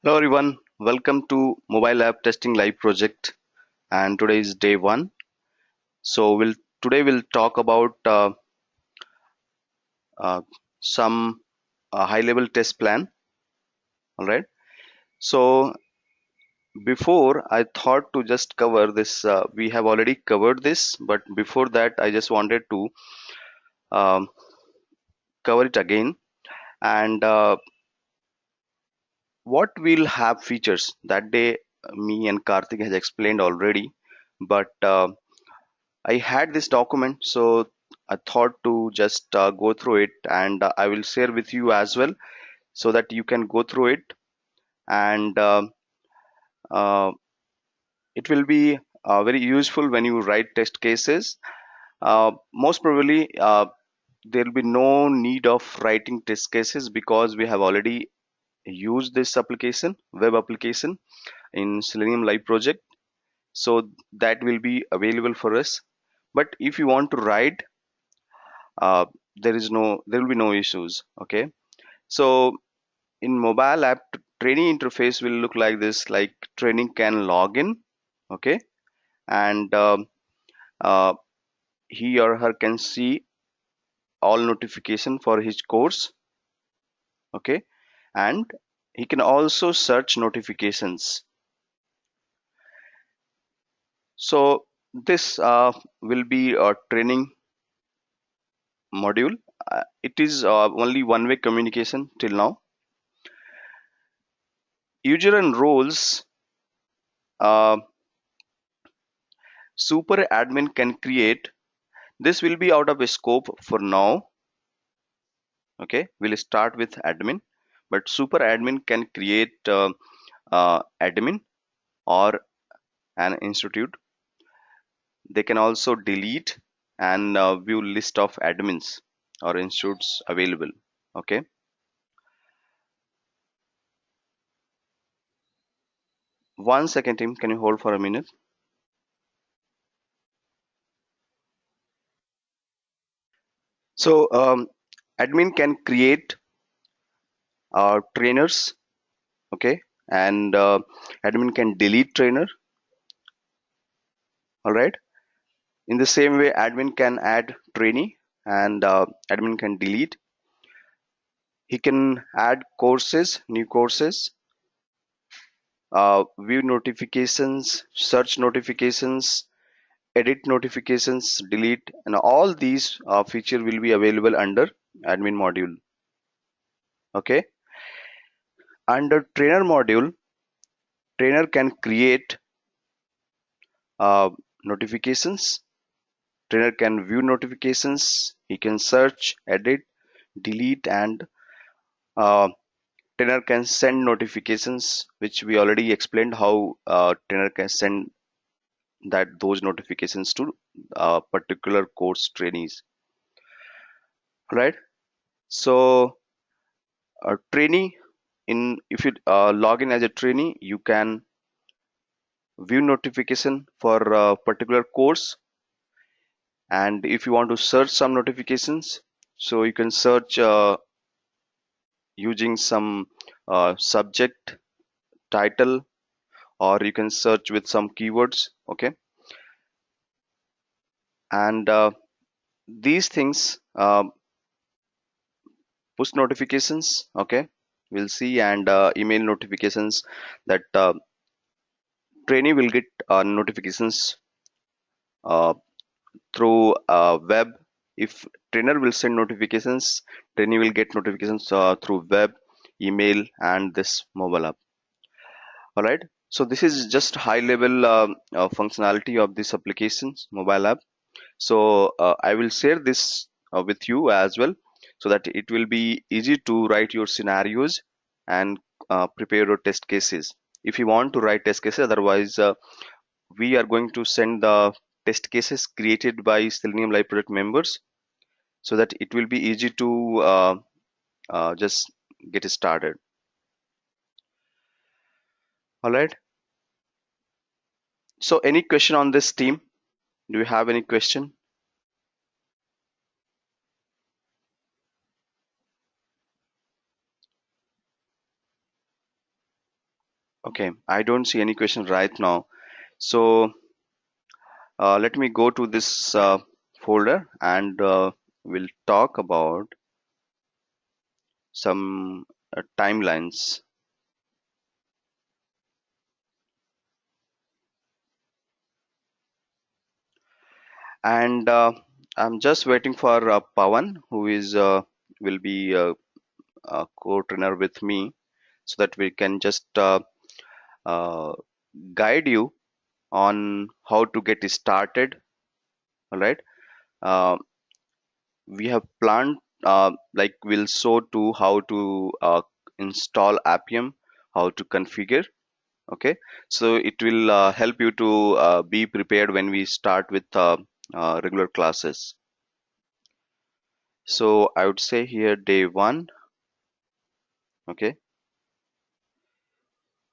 Hello everyone, welcome to Mobile App Testing Live project, and today is day one. So today we'll talk about uh, some high-level test plan. All right. So before I thought to just cover this, we have already covered this, but before that I just wanted to um, cover it again. And what will have features that day, me and Karthik has explained already, but I had this document, so I thought to just go through it, and I will share with you as well so that you can go through it, and uh, it will be very useful when you write test cases. Most probably, there will be no need of writing test cases because we have already used this application, web application in Selenium Live project, so that will be available for us. But if you want to write, uh, there will be no issues. Okay, so in mobile app, training interface will look like this. Like training can log in, okay, and uh, he or her can see all notification for his course, okay, and he can also search notifications. So this will be a training module. It is only one-way communication till now. User and roles, uh, super admin can create. This will be out of scope for now. Okay, we'll start with admin, but super admin can create admin or an institute. They can also delete and view list of admins or institutes available. Okay, one second, team. Can you hold for a minute? So admin can create trainers. Okay, and admin can delete trainer. All right. In the same way, admin can add trainee and admin can delete. He can add courses, new courses, view notifications, search notifications, edit notifications, delete, and all these feature will be available under admin module. Okay. Under trainer module, trainer can create uh, notifications. Trainer can view notifications. He can search, edit, delete, and uh, trainer can send notifications, which we already explained how trainer can send those notifications to particular course trainees. Right. So a trainee, in if you log in as a trainee, you can view notification for a particular course, and if you want to search some notifications, so you can search using some subject title, or you can search with some keywords. Okay, and these things, push notifications, okay, we'll see, and email notifications, that trainee will get notifications uh, through web. If trainer will send notifications, trainee will get notifications through web, email, and this mobile app. All right, so this is just high level functionality of this applications mobile app. So I will share this with you as well, so that it will be easy to write your scenarios and prepare your test cases if you want to write test cases. Otherwise, we are going to send the test cases created by Selenium Live project members, so that it will be easy to just get started. All right, so any question on this team? Do you have any question? Okay, I don't see any question right now. So let me go to this folder and we'll talk about some timelines. And I'm just waiting for Pawan, who is will be a co-trainer with me, so that we can just uh, guide you on how to get started. All right. Uh, we have planned like we'll show to how to install Appium, how to configure. Okay, so it will help you to be prepared when we start with regular classes. So I would say here day one. Okay,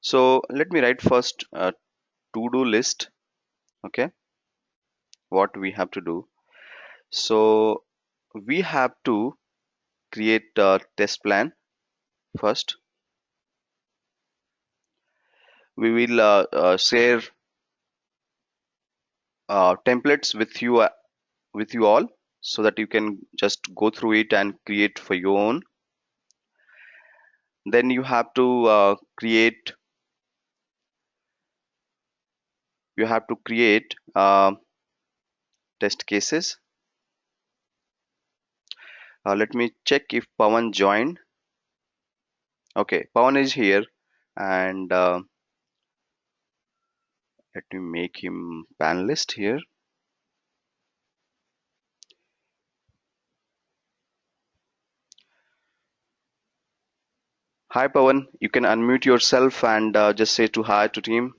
so let me write first a to-do list. Okay, what we have to do. So we have to create a test plan first. We will share templates with you all, so that you can just go through it and create for your own. Then you have to create test cases. Let me check if Pawan joined. Okay, Pawan is here, and let me make him panelist here. Hi Pawan, you can unmute yourself and just say to hi to team.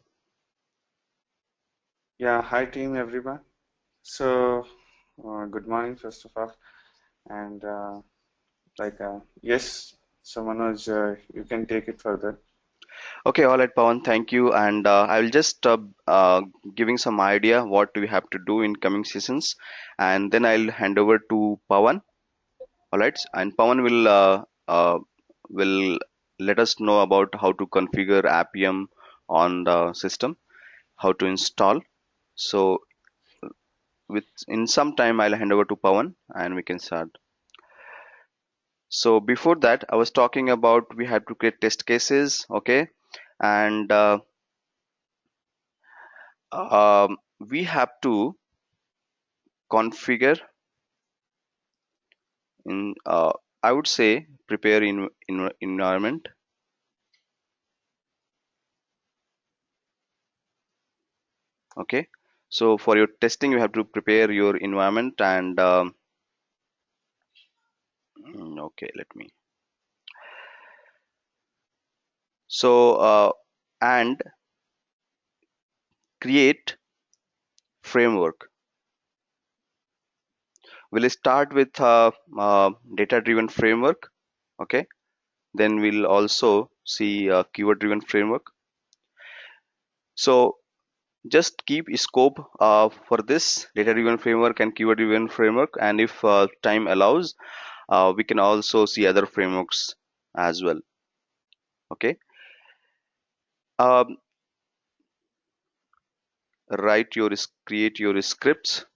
Yeah, hi team everyone. So, good morning first of all, and yes, so Manoj, you can take it further. Okay, all right, Pawan, thank you. And I will just giving some idea what we have to do in coming sessions, and then I'll hand over to Pawan. All right, and Pawan will let us know about how to configure Appium on the system, how to install. So with in some time, I'll hand over to Pawan, and we can start. So before that, I was talking about we have to create test cases, okay, and we have to configure in I would say prepare in environment. Okay, so for your testing you have to prepare your environment and okay, let me so and create framework. We'll start with data driven framework. Okay, then we'll also see keyword driven framework. So just keep scope for this data driven framework and keyword driven framework, and if time allows, we can also see other frameworks as well. Okay, um, create your scripts.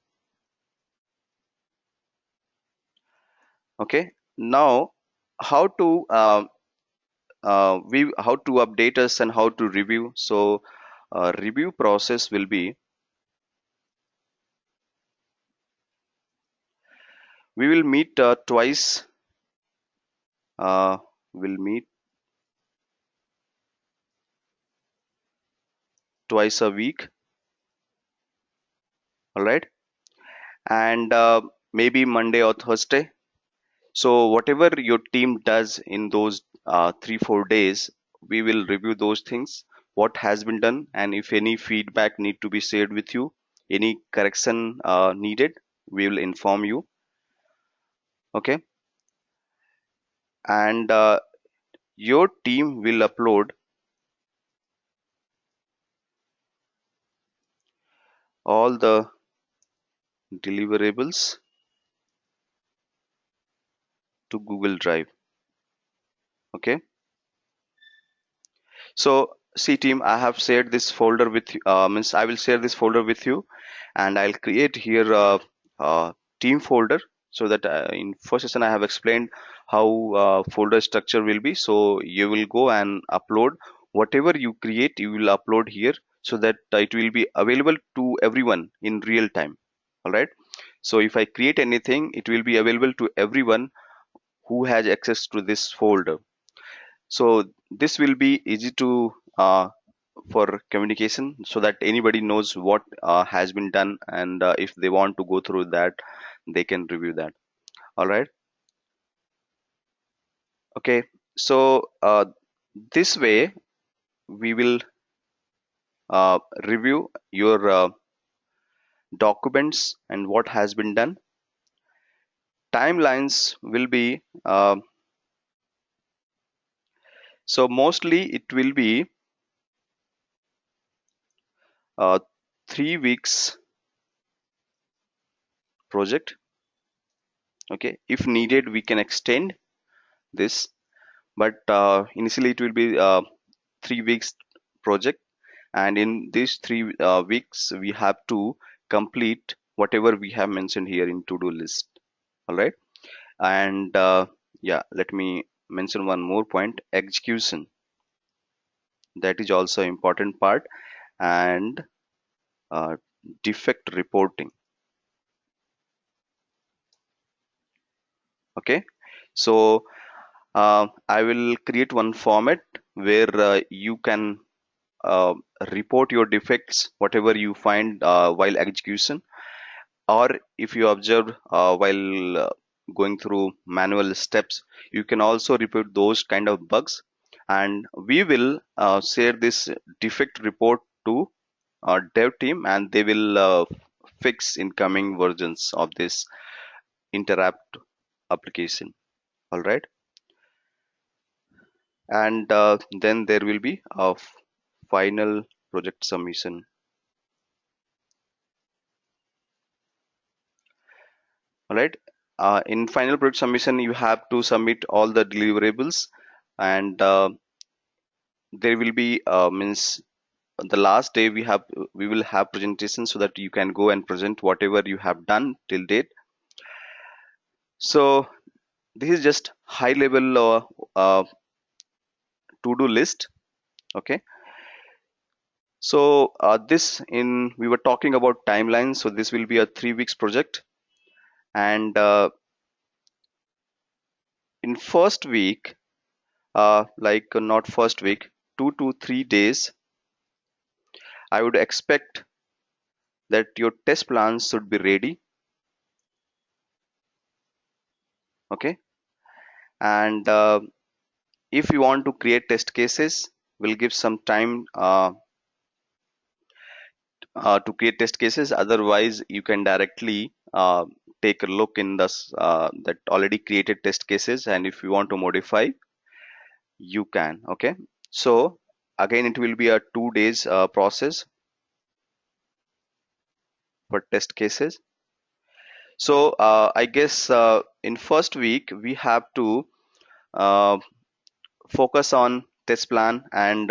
Okay, now how to we how to update us and how to review. So review process will be we will meet uh, we'll meet twice a week. All right, and maybe Monday or Thursday. So whatever your team does in those 3 4 days, we will review those things, what has been done, and if any feedback need to be shared with you, any correction needed, we will inform you. Okay, and your team will upload all the deliverables to Google Drive. Okay, so see team, I have shared this folder with means I will share this folder with you, and I'll create here a team folder, so that in first session I have explained how folder structure will be. So you will go and upload whatever you create, you will upload here, so that it will be available to everyone in real time. All right. So if I create anything, it will be available to everyone who has access to this folder. So this will be easy to for communication, so that anybody knows what has been done, and if they want to go through that, they can review that. All right. Okay. So this way we will review your documents and what has been done. Timelines will be so mostly it will be uh, 3 weeks project. Okay, if needed we can extend this, but initially it will be 3 weeks project, and in these 3 weeks we have to complete whatever we have mentioned here in to-do list. All right. And yeah, let me mention one more point: execution. That is also important part. And uh, defect reporting. Okay. So I will create one format where you can uh, report your defects whatever you find while execution, or if you observe while going through manual steps, you can also report those kind of bugs, and we will share this defect report to our dev team, and they will fix in coming versions of this interact application. All right. And then there will be a final project submission. All right. In final project submission you have to submit all the deliverables, and there will be means the last day we will have presentation, so that you can go and present whatever you have done till date. So this is just high level to do list. Okay. So this in we were talking about timelines, so this will be a 3 weeks project, and in first week, not first week, 2 to 3 days, I would expect that your test plans should be ready. Okay. And if you want to create test cases, we'll give some time to create test cases. Otherwise you can directly take a look in that already created test cases, and if you want to modify, you can. Okay. So again it will be a 2 days process for test cases. So I guess in first week we have to uh, focus on test plan and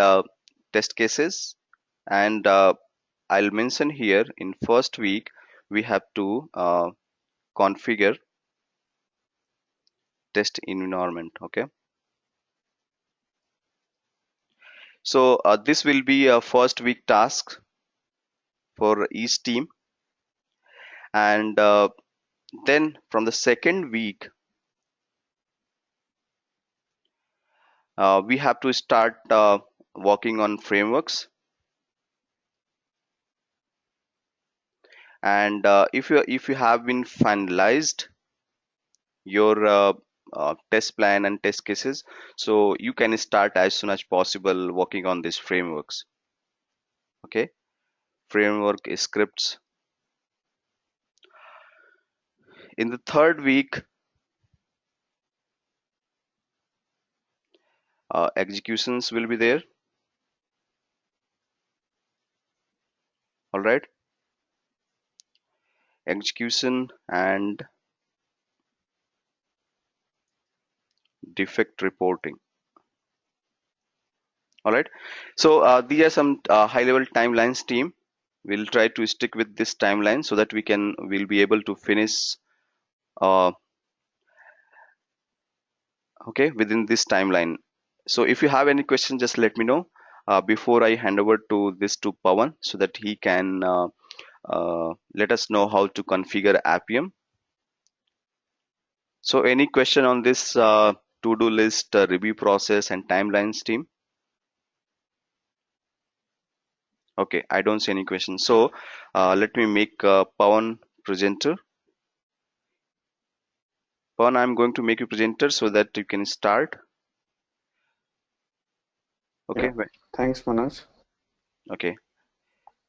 test cases, and I'll mention here in first week we have to configure test environment. Okay. So this will be a first week task for each team, and then from the second week we have to start working on frameworks. And if you have been finalized your test plan and test cases, so you can start as soon as possible working on these frameworks. Okay. Framework scripts. In the third week, executions will be there. All right. Execution and defect reporting. All right. So these are some high-level timelines, team. We'll try to stick with this timeline so that we'll be able to finish uh, okay, within this timeline. So if you have any question, just let me know before I hand over to this to Pawan so that he can let us know how to configure Appium. So any question on this to-do list, review process and timelines, team? Okay, I don't see any questions. So let me make Pawan presenter. Pawan, I'm going to make you presenter so that you can start. Okay, Yeah, thanks, Manoj. okay.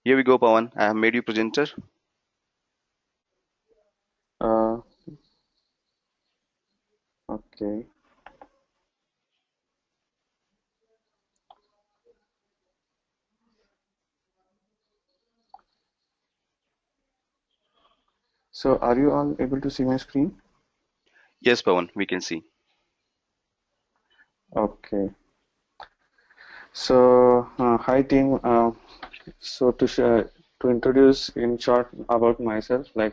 Here we go, Pawan. I have made you presenter. Uh, okay. So, are you all able to see my screen? Yes, Pawan, we can see. Okay. So, hi team. So to introduce in short about myself, I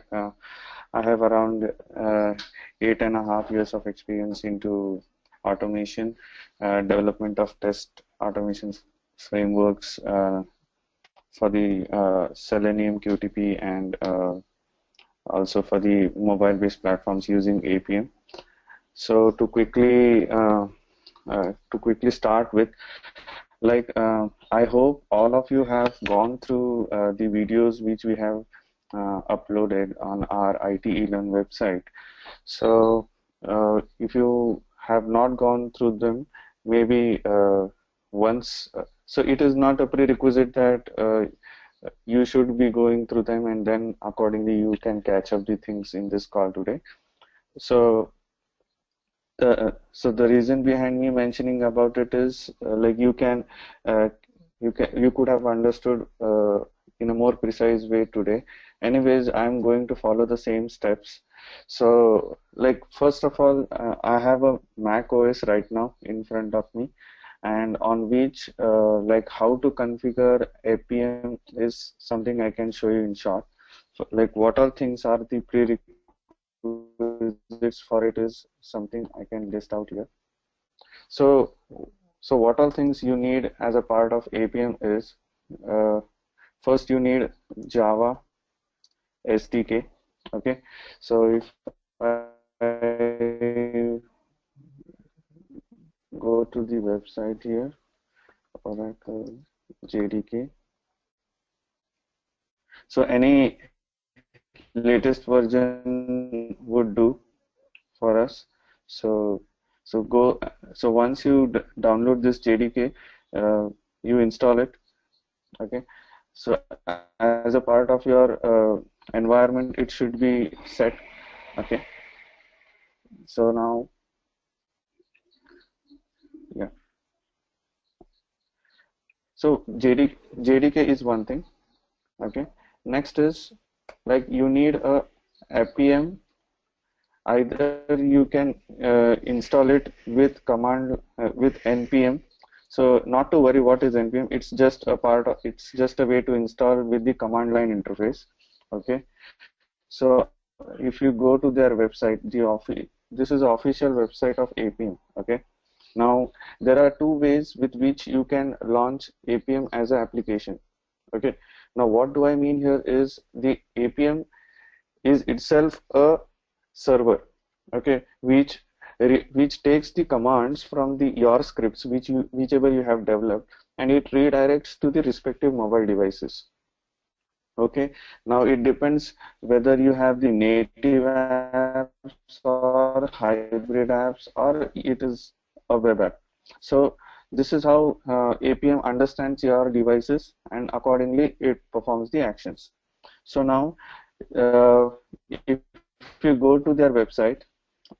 have around 8.5 years of experience into automation, development of test automation frameworks for the Selenium QTP and also for the mobile-based platforms using Appium. So to quickly start with, I hope all of you have gone through the videos which we have uploaded on our IT Learn website. So if you have not gone through them, maybe once, so it is not a prerequisite that you should be going through them and then accordingly you can catch up the things in this call today. So so the reason behind me mentioning about it is uh, you could have understood in a more precise way today. Anyways, I'm going to follow the same steps. So like first of all, I have a Mac OS right now in front of me, and on which like how to configure APM is something I can show you in short. So, like what all things are the prerequisites for it is something I can list out here. So, so what all things you need as a part of APM is uh, first you need Java SDK. Okay, so if I go to the website here, Oracle JDK. So any latest version would do for us. So so once you download this JDK, you install it. Okay. So as a part of your environment, it should be set. Okay. So now, yeah. So JDK is one thing. Okay. Next is like you need a Appium. Either you can install it with command with npm. So not to worry what is npm. It's just a part of. It's just a way to install with the command line interface. Okay. So if you go to their website, this is the official website of Appium. Okay. Now there are two ways with which you can launch Appium as an application. Okay. Now what do I mean here is the Appium is itself a server, okay, which takes the commands from the your scripts whichever you have developed, and it redirects to the respective mobile devices. Okay, now it depends whether you have the native apps or hybrid apps or it is a web app. So this is how Appium understands your devices and accordingly it performs the actions. So now uh, if you go to their website,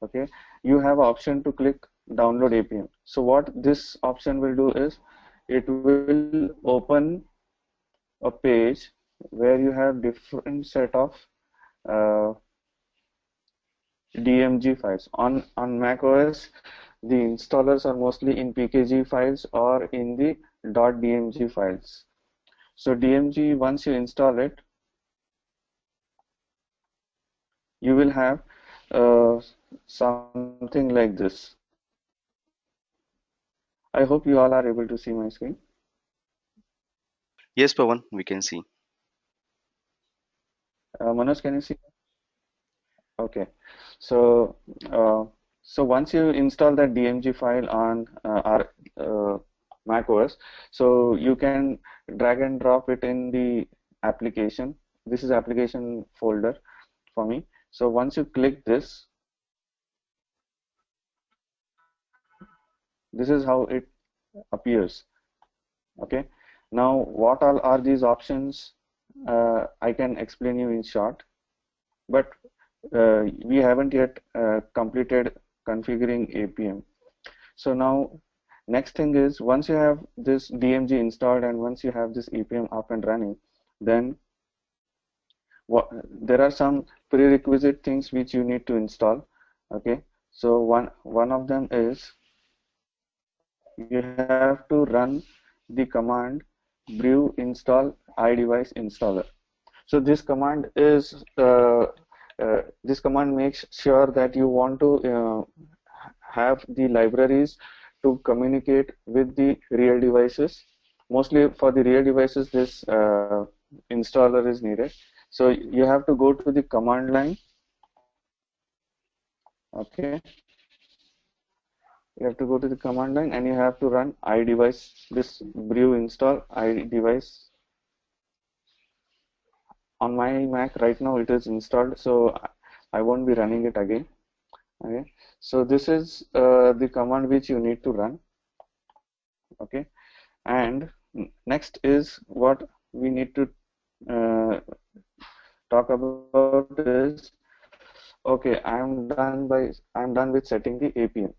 okay, you have option to click download Appium. So what this option will do is it will open a page where you have different set of uh, DMG files. On Mac OS, the installers are mostly in PKG files or in the .dmg files. So DMG, once you install it, you will have something like this. I hope you all are able to see my screen. Yes, Pawan, we can see. Manoj, can you see? Okay. So, so once you install that DMG file on our Mac OS, so you can drag and drop it in the application. This is application folder for me. So once you click this, this is how it appears. Okay. Now, what all are these options? I can explain you in short, but we haven't yet completed configuring Appium. So now, next thing is, once you have this DMG installed and once you have this Appium up and running, then there are some prerequisite things which you need to install. Okay, so one of them is you have to run the command brew install iDevice installer. So this command makes sure that you want to have the libraries to communicate with the real devices. Mostly for the real devices, this installer is needed. So you have to go to the command line. Okay, you have to go to the command line and you have to run iDevice, this brew install iDevice. On my Mac right now it is installed, so I won't be running it again. Okay, so this is the command which you need to run. Okay, and next is what we need to uh, talk about is, okay, I'm done with setting the Appium.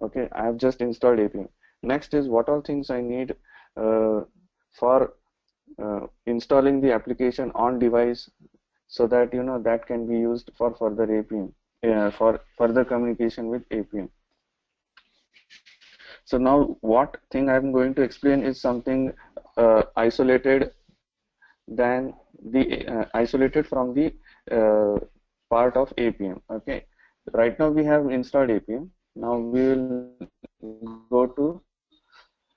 Okay, I have just installed Appium. Next is what all things I need for installing the application on device, so that that can be used for further Appium, for further communication with Appium. So now what thing I'm going to explain is something isolated isolated from the part of Appium. Okay, right now we have installed Appium. Now we will go to,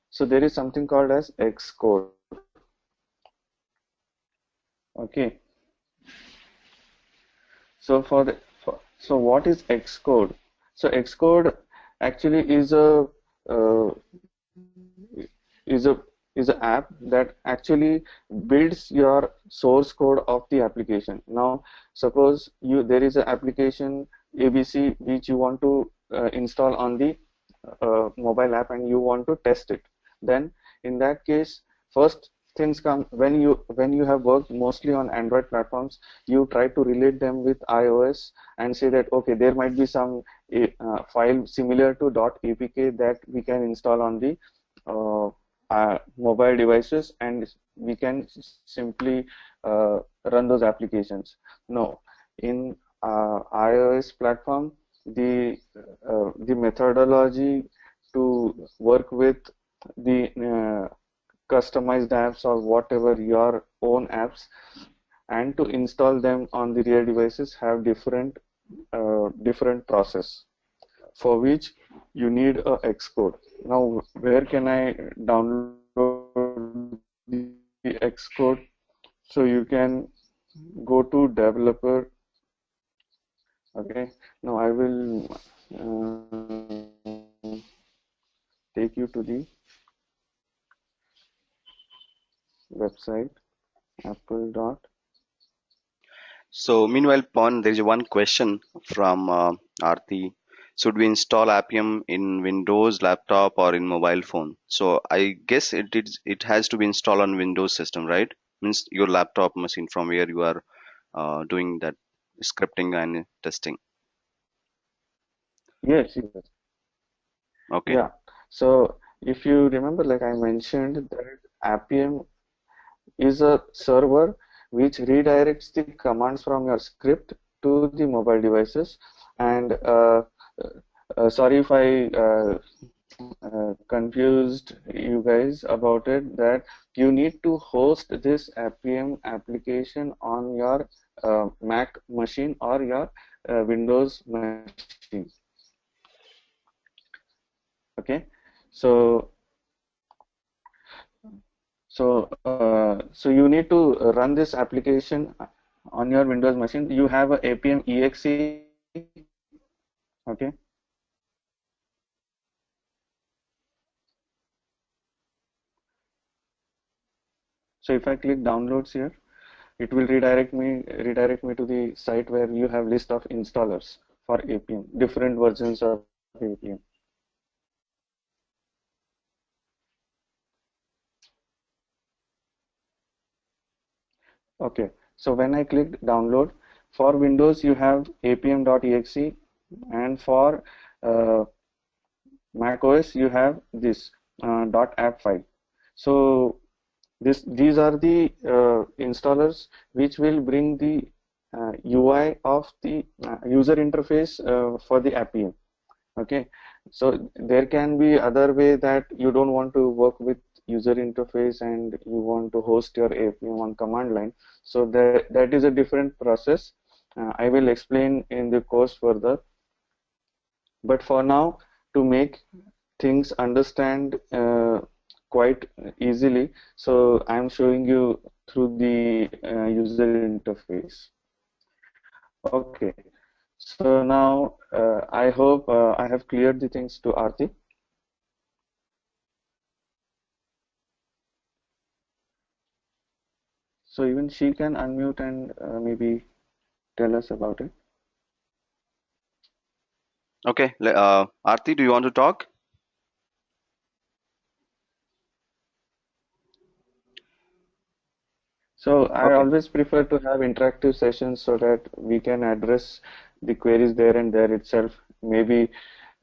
so there is something called as Xcode. Okay, so so what is Xcode? So Xcode actually uh, is a is an app that actually builds your source code of the application. Now, suppose there is an application ABC which you want to install on the mobile app and you want to test it. Then, in that case, first things come when you have worked mostly on Android platforms. You try to relate them with iOS and say that okay, there might be some file similar to .apk that we can install on the mobile devices, and we can simply run those applications. No, in iOS platform, the methodology to work with the customized apps or whatever your own apps, and to install them on the real devices have different process, for which you need a Xcode. Now, where can I download the Xcode? So you can go to developer. Okay, now I will take you to the website apple. So meanwhile, Pawan, there is one question from Aarti. Should we install Appium in Windows laptop or in mobile phone? So I guess it has to be installed on Windows system, right? Means your laptop machine from where you are doing that scripting and testing. Yes, yes. Okay. Yeah. So if you remember, like I mentioned, that Appium is a server which redirects the commands from your script to the mobile devices. And sorry if I confused you guys about it, that you need to host this Appium application on your Mac machine or your Windows machine. Okay, so so you need to run this application on your Windows machine. You have a Appium exe. Okay. So if I click downloads here, it will redirect me to the site where you have list of installers for Appium, different versions of Appium. Okay, so when I clicked download, for Windows you have appium.exe, and for uh, Mac OS you have this .app file. So these are the installers which will bring the UI of the user interface for the Appium. Okay, so there can be other way that you don't want to work with user interface and you want to host your Appium on command line. So that is a different process. I will explain in the course further. But for now, to make things understand quite easily, so I'm showing you through the user interface. Okay, so now I hope I have cleared the things to Aarti. So even she can unmute and maybe tell us about it. Okay, Aarti, do you want to talk? So I Okay. always prefer to have interactive sessions so that we can address the queries there and there itself. Maybe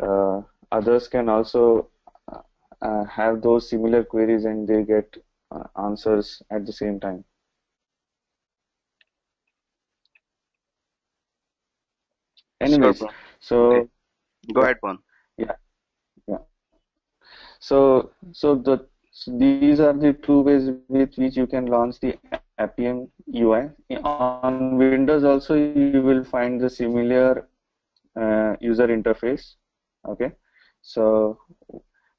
uh, others can also have those similar queries and they get answers at the same time. Sure, Anyways, bro. Okay. so Go yeah, ahead, Bon. yeah, yeah. So these are the two ways with which you can launch the Appium UI. On Windows also you will find the similar user interface. Okay, so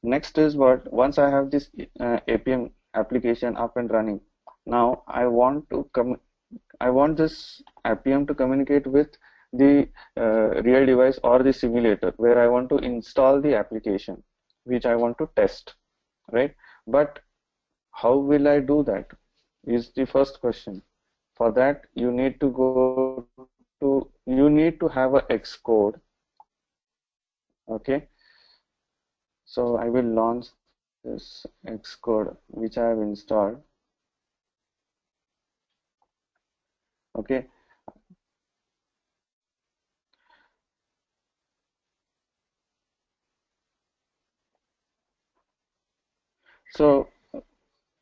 next is what, once I have this Appium application up and running, now I want this Appium to communicate with the real device or the simulator where I want to install the application which I want to test, right? But how will I do that is the first question. For that you need to have a Xcode. Okay, so I will launch this Xcode which I have installed. Okay, so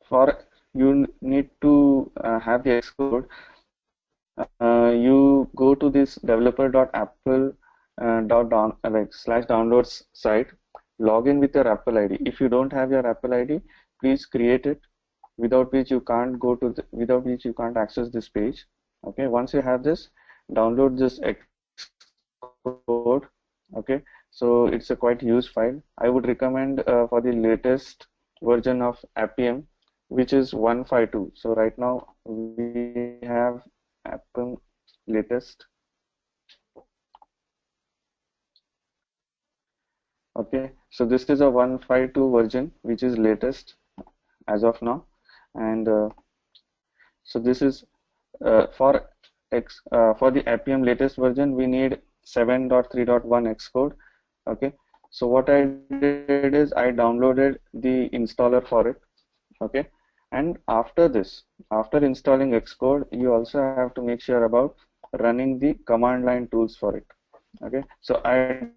for you need to have the Xcode. You go to this developer.apple /downloads site, log in with your Apple ID. If you don't have your Apple ID, please create it, without which you can't access this page. Okay, once you have this, download this Xcode. Okay, so it's a quite huge file. I would recommend for the latest version of Appium, which is 152. So right now we have Appium latest. Okay, so this is a 152 version, which is latest as of now, and so this is for the Appium latest version, we need 7.3.1 Xcode. Okay, so what I did is I downloaded the installer for it. Okay, and after installing Xcode, you also have to make sure about running the command line tools for it. Okay, so I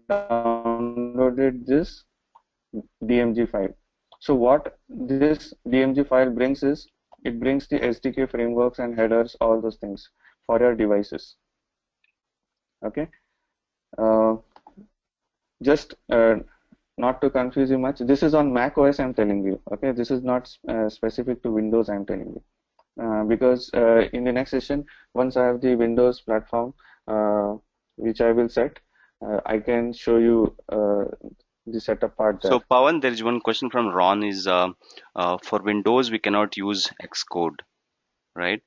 downloaded this DMG file. So what this DMG file brings is, it brings the SDK frameworks and headers, all those things for your devices. Okay, uh, just not to confuse you much, this is on Mac OS I'm telling you. Okay, this is not specific to Windows I'm telling you. Because in the next session, once I have the Windows platform, which I will set, I can show you the setup part there. So Pawan, there is one question from Ron is for Windows we cannot use Xcode, right?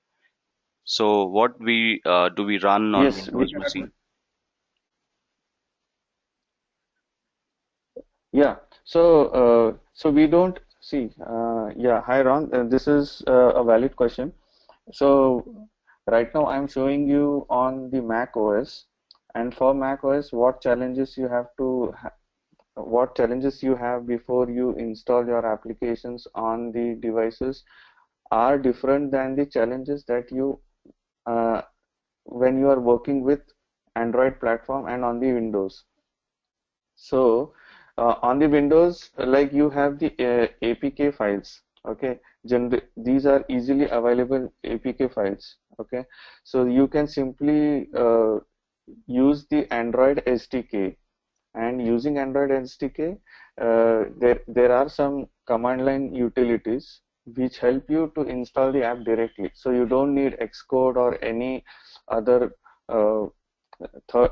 So what we do we run on Yes, we Windows cannot. machine? Yeah. So we don't see. Yeah. Hi, Ron. This is a valid question. So right now I'm showing you on the Mac OS, and for Mac OS, what challenges you have before you install your applications on the devices are different than the challenges that you uh, when you are working with Android platform and on the Windows. So on the Windows, like you have the APK files. Okay, these are easily available APK files. Okay, so you can simply use the Android SDK, and using Android SDK, there are some command line utilities which help you to install the app directly. So you don't need Xcode or any other uh,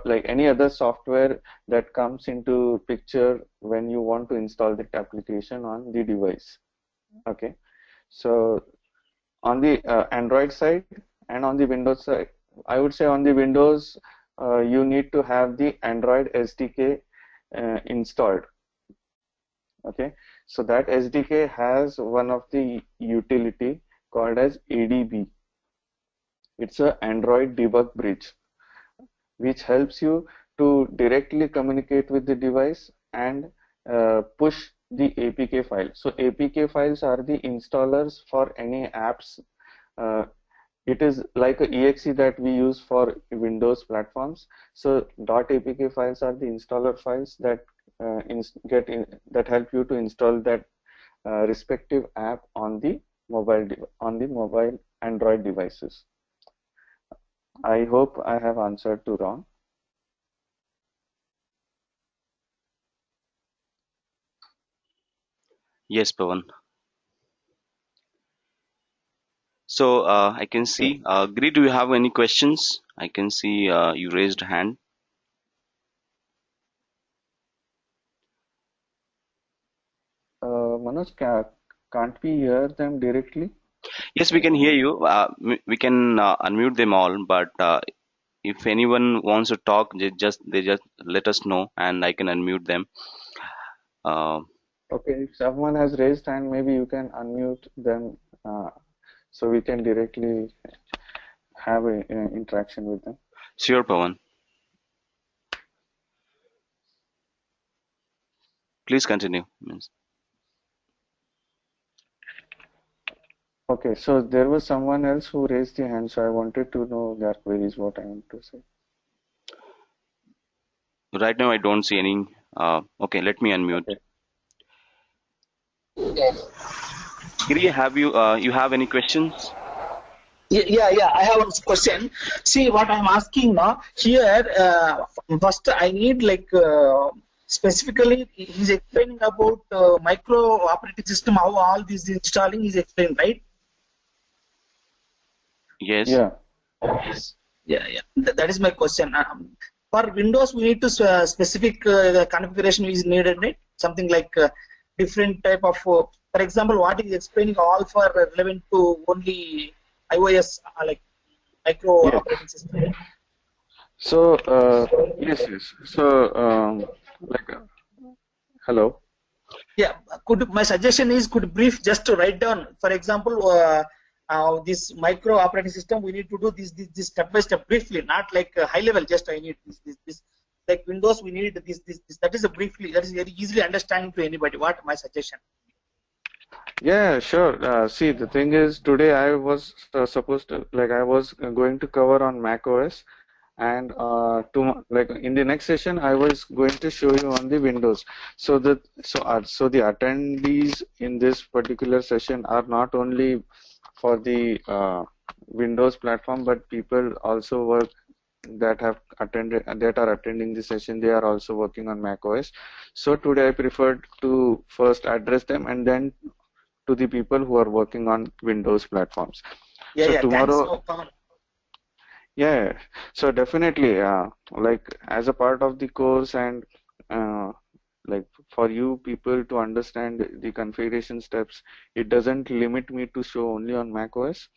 like any other software that comes into picture when you want to install the application on the device. Okay, so on the Android side and on the Windows side, I would say on the Windows, you need to have the Android SDK installed. Okay, so that SDK has one of the utility called as ADB. It's a Android debug bridge, which helps you to directly communicate with the device and push the APK file. So APK files are the installers for any apps. Uh, it is like a exe that we use for Windows platforms. So .apk files are the installer files that that help you to install that respective app on the mobile Android devices. I hope I have answered to Ron. Yes, Pawan. So I can Okay. see, Giri, do you have any questions? I can see you raised a hand. Manoj, can't we hear them directly? Yes, we can hear you. We can unmute them all, but if anyone wants to talk, they just let us know, and I can unmute them. Uh, Okay, if someone has raised hand, maybe you can unmute them so we can directly have a interaction with them. sure, Pawan. Please continue. Okay, so there was someone else who raised the hand, so I wanted to know their queries, what I want to say. Right now, I don't see any. Okay, let me unmute. Okay. Giri, you have any questions? Yeah. I have one question. See, what I'm asking now here. First, I need specifically he's explaining about micro operating system, how all this installing is explained, right? Yes. Yeah. Yeah. That is my question. For Windows, we need to specific configuration is needed, right? Something like different type of, for example, what is explaining all for relevant to only iOS, like micro Yes. operating system. Right? So, yes. So, hello. Yeah, my suggestion is could brief just to write down. For example, this micro operating system, we need to do this step by step briefly, not like high level. Just I need this. Like Windows, we need this. That is a briefly. That is very easily understanding to anybody. What my suggestion? Yeah, sure. See, the thing is, today I was supposed to, like, I was going to cover on Mac OS, and like in the next session, I was going to show you on the Windows. So the attendees in this particular session are not only for the Windows platform, but people also work that are attending the session, they are also working on Mac OS. So today I preferred to first address them and then to the people who are working on Windows platforms. Yeah, So yeah. Thanks. tomorrow, No, Pawan. yeah, so definitely, like as a part of the course and uh, like for you people to understand the configuration steps, it doesn't limit me to show only on Mac OS,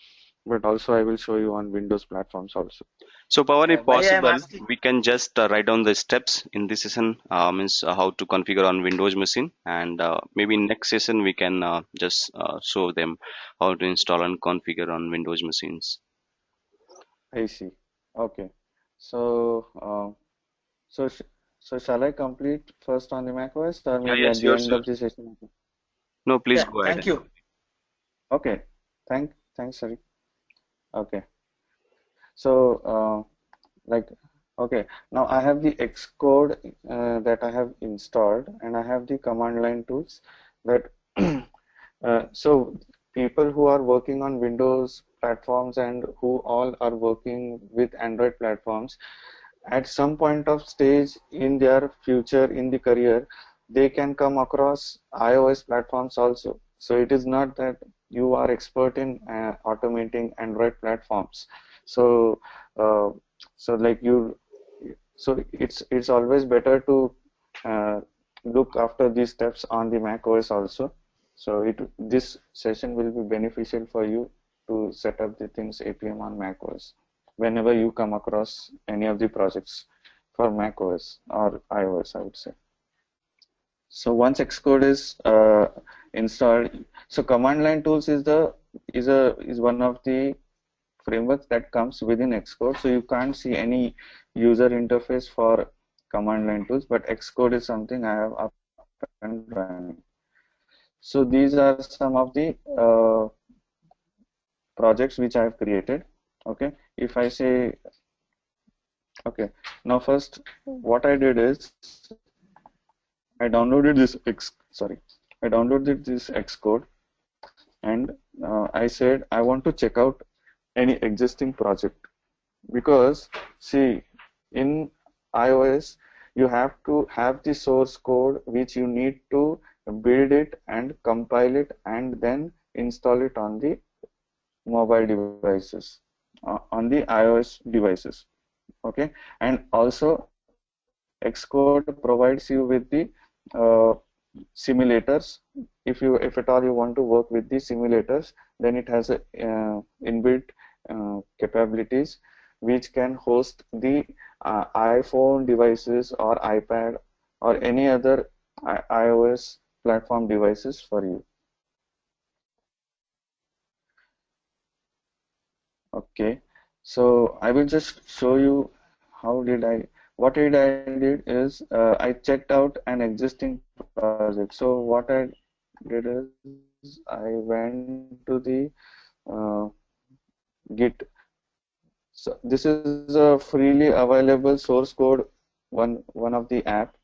but also I will show you on Windows platforms also. So, Pawan, if Why I am possible, asking? we can just write down the steps in this session, means how to configure on Windows machine, and maybe next session we can just show them how to install and configure on Windows machines. I see. Okay. So, so, sh so shall I complete first on the macOS or Yeah, maybe yeah, at the sure, end sure. of the session? No, please Yeah, go ahead. thank you. Okay. Thanks, sorry. Okay. So, like, okay. Now I have the Xcode that I have installed, and I have the command line tools that. So people who are working on Windows platforms and who all are working with Android platforms, at some point of stage in their future in the career, they can come across iOS platforms also. So it is not that you are expert in automating Android platforms. So uh, so like you so it's always better to uh, look after these steps on the Mac OS also. So this session will be beneficial for you to set up the things Appium on Mac OS whenever you come across any of the projects for Mac OS or iOS, I would say. So once Xcode is installed, so command line tools is one of the frameworks that comes within Xcode. So you can't see any user interface for command line tools, but Xcode is something I have up and running. So these are some of the projects which I have created. Okay, if I say, okay, now first what I did is I downloaded I downloaded this Xcode, and I said I want to check out any existing project, because see, in iOS you have to have the source code which you need to build it and compile it and then install it on the mobile devices, on the iOS devices. Okay, and also Xcode provides you with the uh, simulators. If at all you want to work with the simulators, then it has a inbuilt capabilities which can host the iPhone devices or iPad or any other iOS platform devices for you. Okay, so I will just show you how did I what did I did is I checked out an existing project. So what I did is I went to the uh, Git. So this is a freely available source code, one of the app.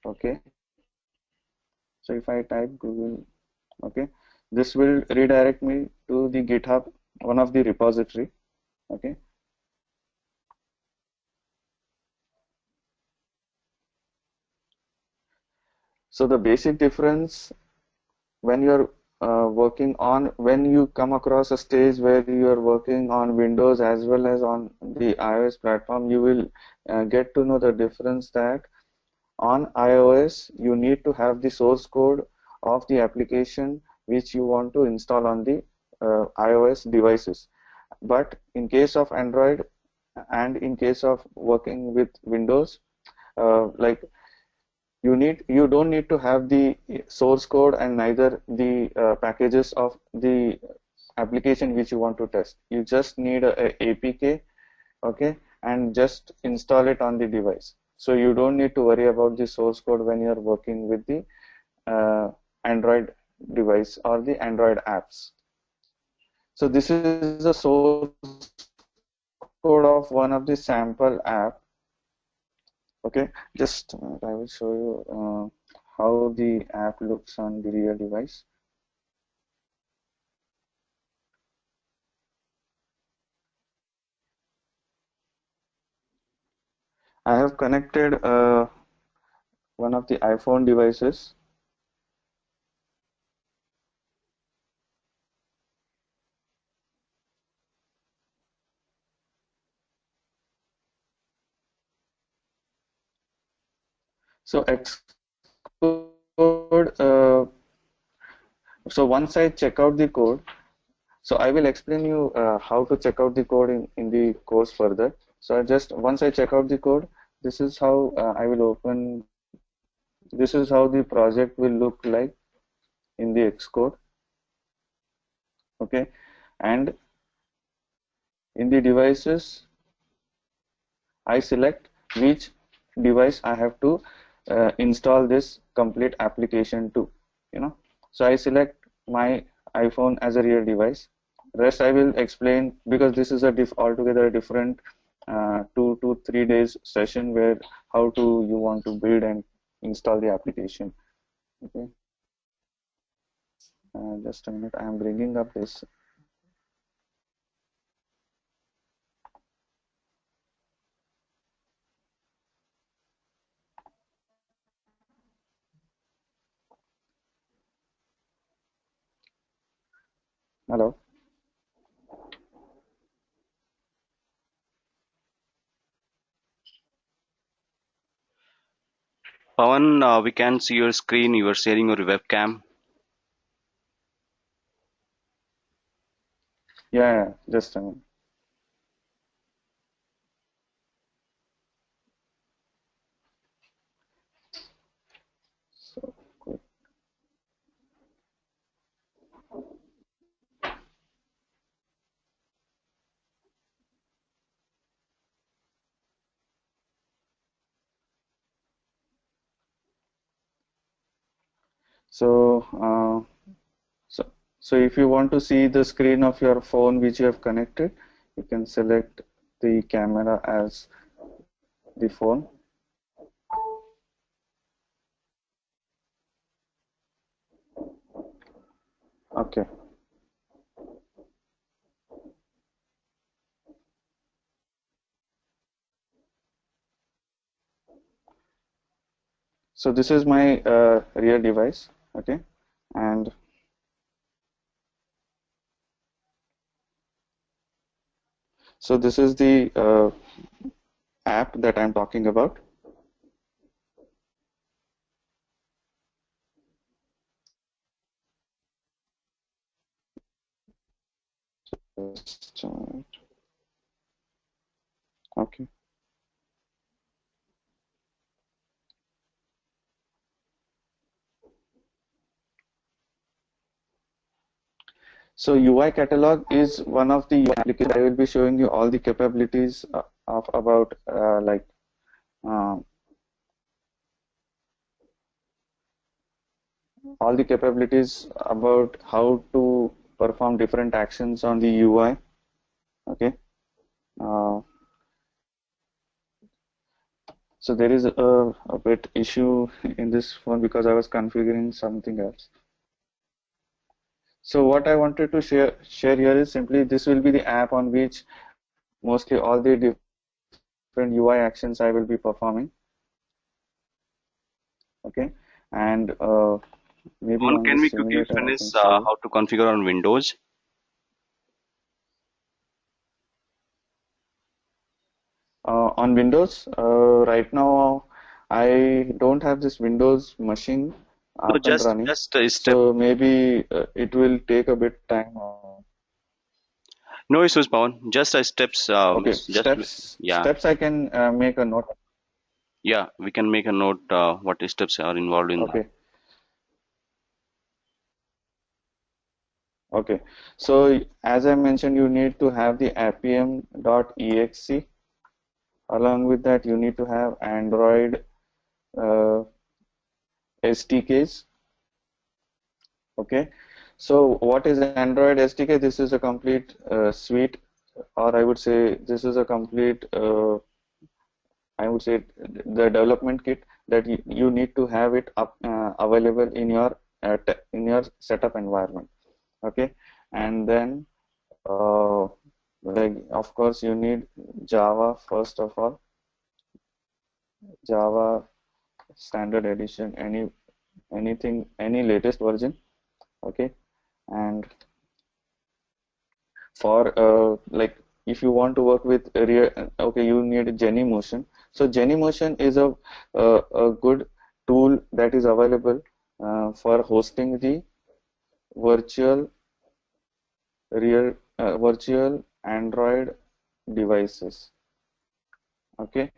Okay, so if I type Google, okay, this will redirect me to the GitHub, one of the repository. Okay, so the basic difference when you're when you come across a stage where you are working on Windows as well as on the iOS platform, you will get to know the difference that on iOS you need to have the source code of the application which you want to install on the iOS devices. But in case of Android and in case of working with Windows, like you don't need to have the source code and neither the packages of the application which you want to test. You just need a APK, okay, and just install it on the device. So you don't need to worry about the source code when you're working with the Android device or the Android apps. So this is the source code of one of the sample app. Okay, just I will show you how the app looks on the real device. I have connected one of the iPhone devices. So Xcode, so once I check out the code, so I will explain you how to check out the code in the course further. So once I check out the code, this is how I will open, this is how the project will look like in the Xcode. Okay, and in the devices, I select which device I have to install this complete application to, you know. So I select my iPhone as a real device. Rest I will explain, because this is a altogether different 2 to 3 days session where how to you want to build and install the application. Okay, just a minute. I am bringing up this. Hello. Pawan, we can see your screen. You are sharing your webcam. Yeah, just a minute. So, good. So, so, so if you want to see the screen of your phone which you have connected, you can select the camera as the phone. Okay. So this is my real device. Okay. And so this is the app that I'm talking about. Just a minute. Okay. So UI catalog is one of the UI applications. I will be showing you all the capabilities of about uh, all the capabilities about how to perform different actions on the UI. Okay. Uh, so there is a bit issue in this phone because I was configuring something else. So what I wanted to share here is simply this will be the app on which mostly all the different UI actions I will be performing. Okay, and maybe Pawan, on can this we quickly simulator I finish can show you. how to configure on Windows? On Windows, right now I don't have this Windows machine No, up and running, just a step. so maybe it will take a bit time. No issues, Pawan. Just a steps. Okay, Just yeah, steps I can make a note. yeah. We can make a note what steps are involved in that. Okay, okay. So as I mentioned, you need to have the appium.exe. Along with that, you need to have Android uh, SDKs. Okay. So what is Android SDK? This is a complete suite, or I would say this is a complete, I would say the development kit that you need to have it up available in your setup environment. Okay. And then like of course you need Java first of all. Java standard edition, anything, any latest version. Okay, and for like if you want to work with real, okay, you need Genymotion. So Genymotion is a good tool that is available for hosting the virtual virtual Android devices. Okay,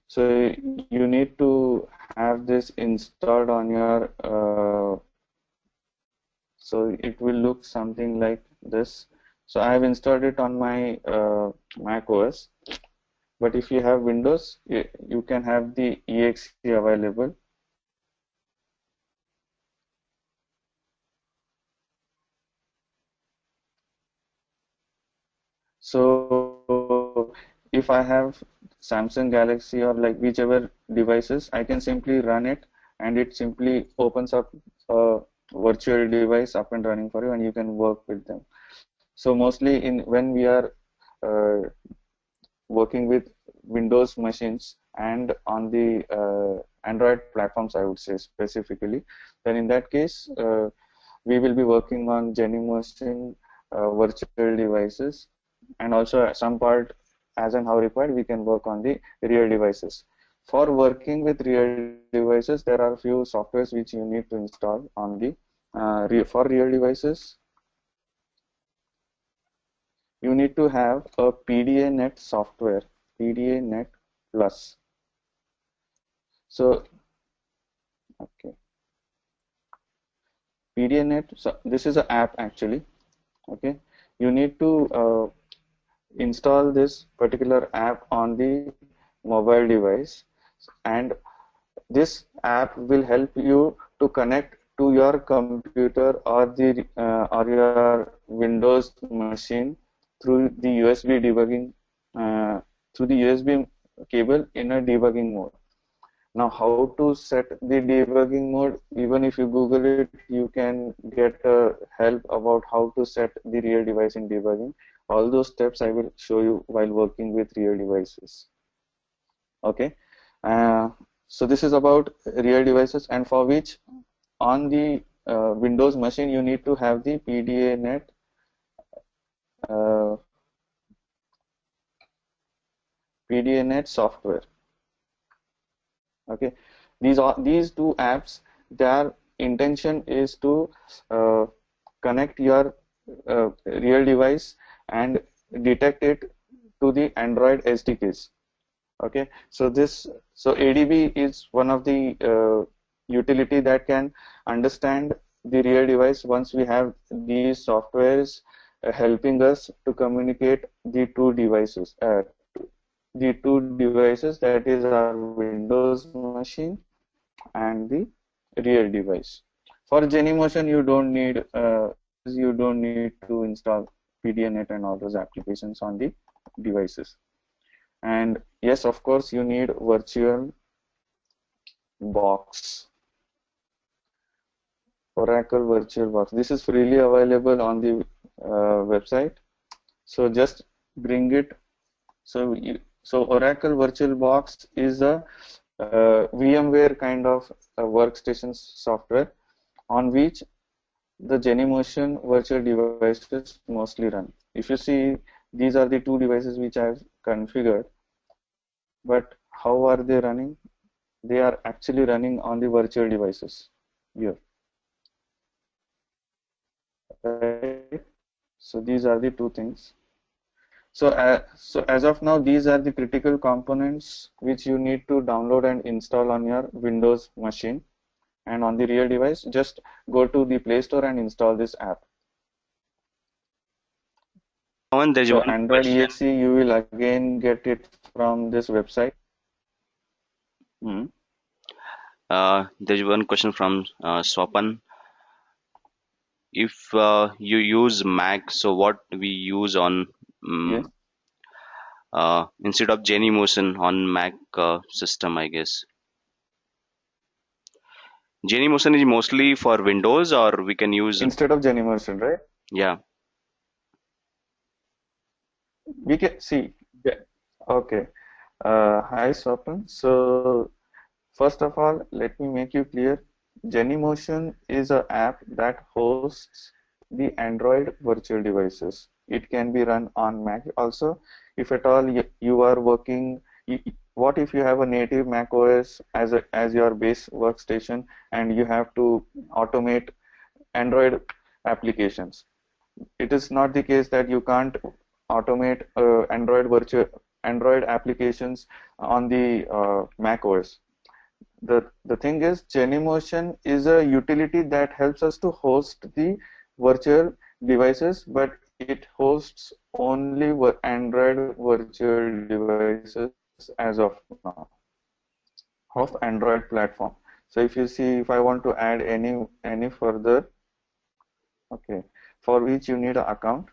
so you need to have this installed on your so it will look something like this. So I have installed it on my Mac OS, but if you have Windows, you can have the exe available. So if I have Samsung Galaxy or like whichever devices, I can simply run it and it simply opens up a virtual device up and running for you and you can work with them. So mostly in when we are uh, working with Windows machines and on the Android platforms, I would say specifically, then in that case, we will be working on Genymotion virtual devices, and also at some part, as and how required, we can work on the real devices. For working with real devices, there are a few softwares which you need to install on the for real devices. You need to have a PDA-Net software, PDA-Net Plus. So, okay, PDA-Net. So this is an app actually. Okay, you need to install this particular app on the mobile device, and this app will help you to connect to your computer or your Windows machine through the USB debugging through the USB cable in a debugging mode. Now, how to set the debugging mode? Even if you Google it, you can get help about how to set the real device in debugging. All those steps I will show you while working with real devices. Okay. Uh, so this is about real devices, and for which on the Windows machine you need to have the PDA-Net uh, PDA-Net software. Okay, these two apps, their intention is to uh, connect your real device and detect it to the Android SDKs. Okay, so ADB is one of the utility that can understand the real device once we have these softwares helping us to communicate the two devices, that is our Windows machine and the real device. For Genymotion, you don't need to install PDA-Net and all those applications on the devices. And yes, of course, you need VirtualBox, Oracle VirtualBox. This is freely available on the website. So just bring it. So Oracle VirtualBox is a VMware kind of workstation software on which the Genymotion virtual devices mostly run. If you see, these are the two devices which I have configured, but how are they running? They are actually running on the virtual devices here. Right? So these are the two things. So as of now, these are the critical components which you need to download and install on your Windows machine. And on the real device, just go to the Play Store and install this app. There's So one Android question. exe, you will again get it from this website. Hmm. There's one question from Swapan. If you use Mac, so what we use on Yes. instead of Genymotion on Mac system, I guess. Genymotion is mostly for Windows, or we can use, Instead of Genymotion, right? yeah. We can see. Yeah. Okay. Hi, Swapn. So, first of all, let me make you clear. Genymotion is an app that hosts the Android virtual devices. It can be run on Mac also. If at all you are working, what if you have a native Mac OS as your base workstation and you have to automate Android applications? It is not the case that you can't automate Android applications on the Mac OS. The thing is, Genymotion is a utility that helps us to host the virtual devices, but it hosts only Android virtual devices as of now of Android platform. So if you see, if I want to add any further, okay, for which you need an account.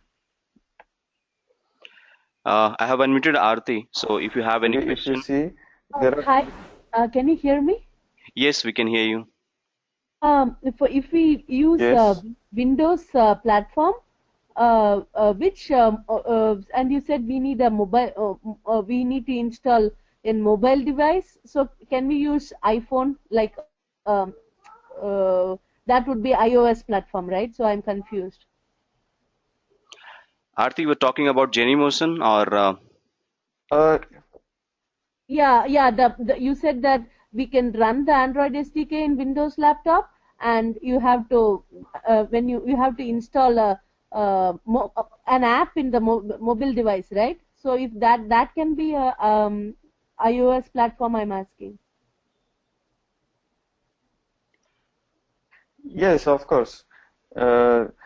I have unmuted Aarti, so if you have any Okay, if you question, see, there are Hi, can you hear me? yes, we can hear you. If we use yes. Windows platform, which and you said we need a we need to install in mobile device. So can we use iPhone like that would be iOS platform, right? So I'm confused. Aarti, we're talking about Genymotion or Uh, Yeah. You said that we can run the Android SDK in Windows laptop, and you have to when you have to install an app in the mobile device, right? So if that can be a iOS platform, I'm asking. yes, of course.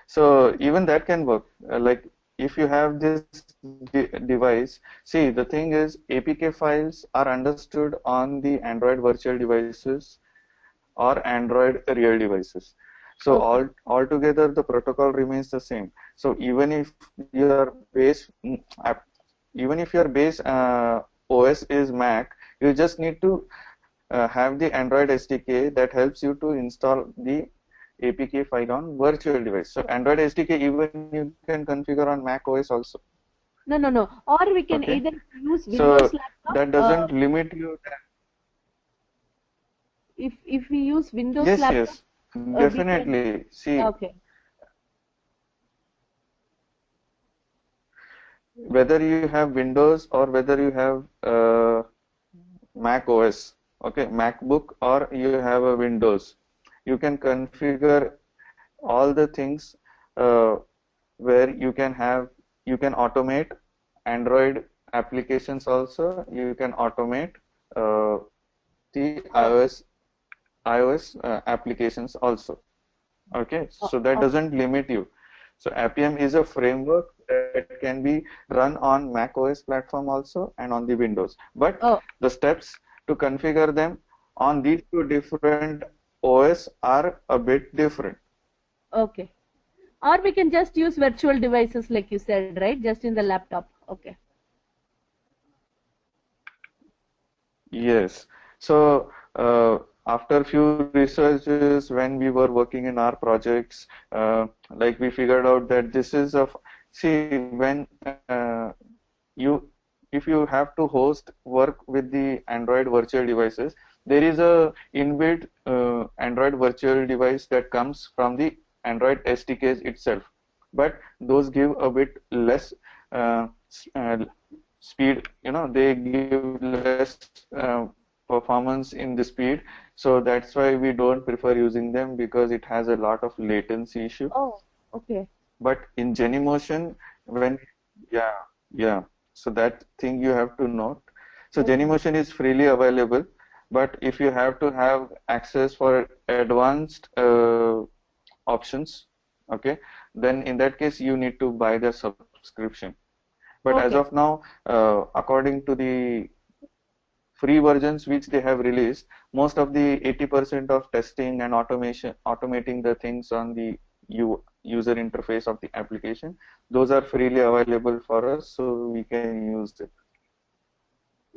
So even that can work. Like if you have this device, see the thing is APK files are understood on the Android virtual devices or Android real devices. So Okay. altogether the protocol remains the same. So even if your base OS is Mac, you just need to have the Android SDK that helps you to install the APK file on virtual device. So Android SDK even you can configure on Mac OS also. No. Or we can Okay. either use Windows So laptop. that doesn't limit you. If we use Windows Yes, laptop, yes, we can. definitely. See, Okay. whether you have Windows or whether you have Mac OS, okay, MacBook or you have a Windows, you can configure all the things uh, where you can automate Android applications also. You can automate uh, the Oh, iOS applications also. Okay, oh, so that okay. doesn't limit you. So Appium is a framework that can be run on Mac OS platform also and on the Windows. But Oh, the steps to configure them on these two different OS are a bit different. okay. Or we can just use virtual devices like you said, right? Just in the laptop. Okay. Yes. So after few researches, when we were working in our projects, like we figured out that this is of see when you if you have to host work with the Android virtual devices, there is a inbuilt Android virtual device that comes from the Android SDKs itself, but those give a bit less uh, speed. They give less performance in the speed, so that's why we don't prefer using them because it has a lot of latency issue. Oh, okay. But in Genymotion, when yeah, yeah, so that thing you have to note. So Okay. Genymotion is freely available, but if you have to have access for advanced options, okay, then in that case you need to buy the subscription. But as of Okay. now, according to the free versions which they have released, most of the 80% of testing and automating the things on the user interface of the application, those are freely available for us, so we can use it.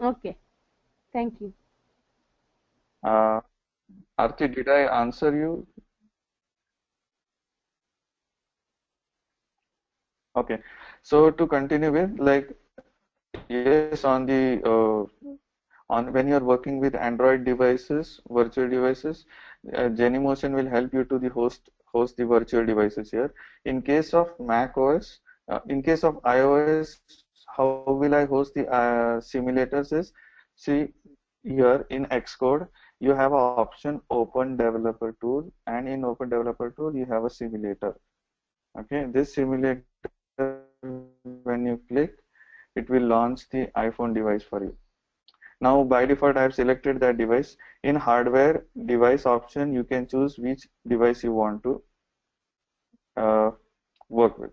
Okay. Thank you. Uh, Arti, did I answer you? Okay. So to continue with, like, yes, on the on when you're working with Android devices, virtual devices, Genymotion will help you to the host the virtual devices here. In case of Mac OS, in case of iOS, how will I host the simulators is, see here in Xcode, you have an option Open Developer Tool, and in Open Developer Tool, you have a simulator. Okay, this simulator, when you click, it will launch the iPhone device for you. Now, by default, I have selected that device. In hardware device option, you can choose which device you want to uh, work with.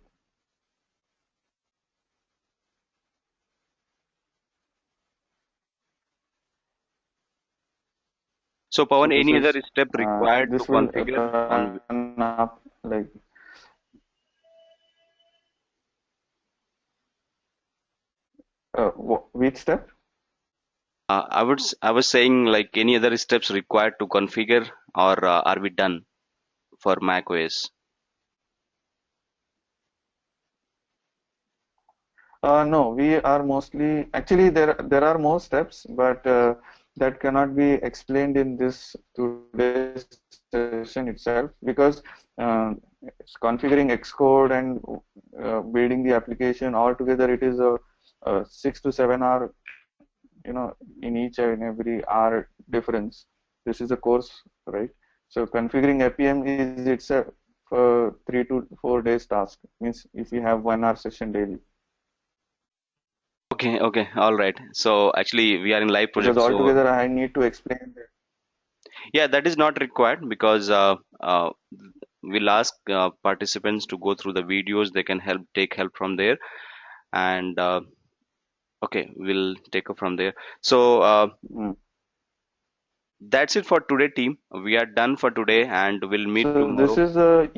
So So Pawan, this any other is step required to this will configure on? run up like which step? I was saying like any other steps required to configure, or are we done for Mac OS? No, we are mostly actually there are more steps, but that cannot be explained in this today's session itself because configuring Xcode and building the application altogether it is a 6 to 7 hour, in each and every hour difference. This is a course, right? So configuring Appium is itself a 3 to 4 days task. Means if you have 1 hour session daily. Okay, okay, all right. So actually, we are in live Because project, so altogether I need to explain that. yeah, that is not required because we'll ask participants to go through the videos. They can take help from there, and okay, we'll take it from there. So Mm. that's it for today, team. We are done for today, and we'll meet So this tomorrow. is a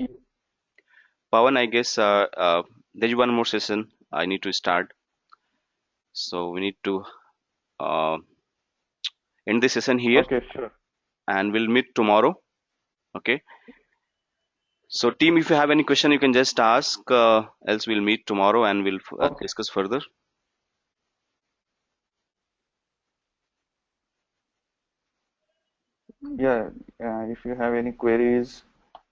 Pawan, I guess there's one more session I need to start, so we need to uh, end this session here, okay, sure. and we'll meet tomorrow. Okay. So, team, if you have any question, you can just ask. Else, we'll meet tomorrow and we'll Okay. discuss further. Yeah, if you have any queries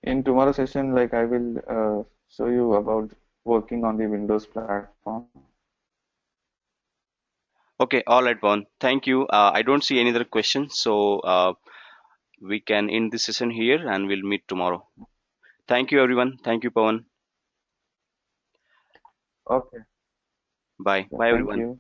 in tomorrow session, like I will show you about working on the Windows platform. Okay. All right, Pawan. Thank you. I don't see any other questions, so we can end this session here and we'll meet tomorrow. Thank you, everyone. Thank you, Pawan. Okay. Bye. Yeah, Bye, thank everyone. you.